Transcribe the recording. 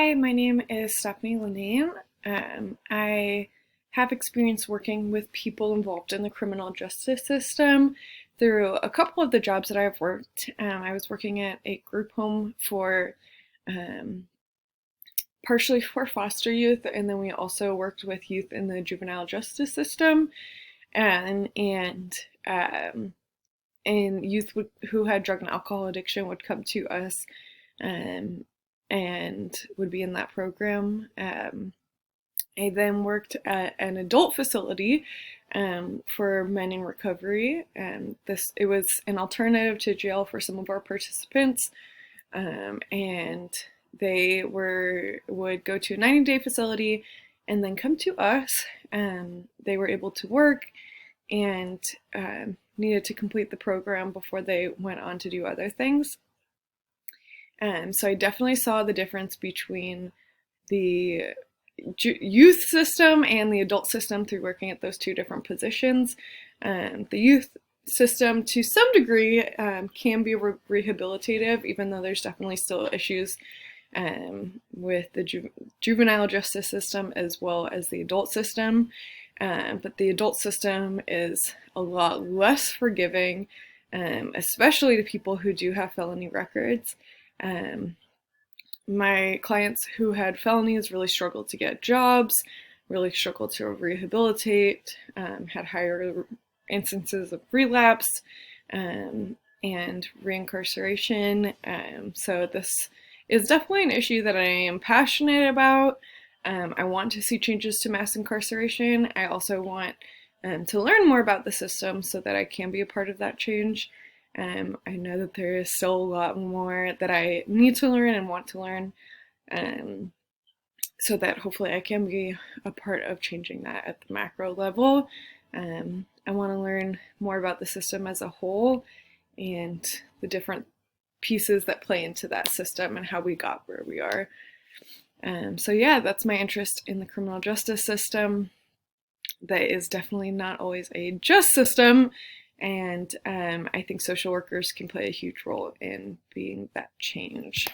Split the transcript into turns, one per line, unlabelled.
Hi, my name is Stephanie Linane. I have experience working with people involved in the criminal justice system through a couple of the jobs that I've worked. I was working at a group home for um, partially for foster youth, and then we also worked with youth in the juvenile justice system, and and youth who had drug and alcohol addiction would come to us um, and would be in that program. I then worked at an adult facility for men in recovery. It was an alternative to jail for some of our participants, and would go to a 90-day facility and then come to us. They were able to work and needed to complete the program before they went on to do other things. So I definitely saw the difference between the youth system and the adult system through working at those two different positions. The youth system, to some degree, can be rehabilitative, even though there's definitely still issues with the juvenile justice system as well as the adult system. But the adult system is a lot less forgiving, especially to people who do have felony records. My clients who had felonies really struggled to get jobs, really struggled to rehabilitate, had higher instances of relapse and reincarceration. So this is definitely an issue that I am passionate about. I want to see changes to mass incarceration. I also want to learn more about the system so that I can be a part of that change. I know that there is still a lot more that I need to learn and want to learn, so that hopefully I can be a part of changing that at the macro level. I want to learn more about the system as a whole and the different pieces that play into that system and how we got where we are. So yeah, that's my interest in the criminal justice system. That is definitely not always a just system, and I think social workers can play a huge role in being that change.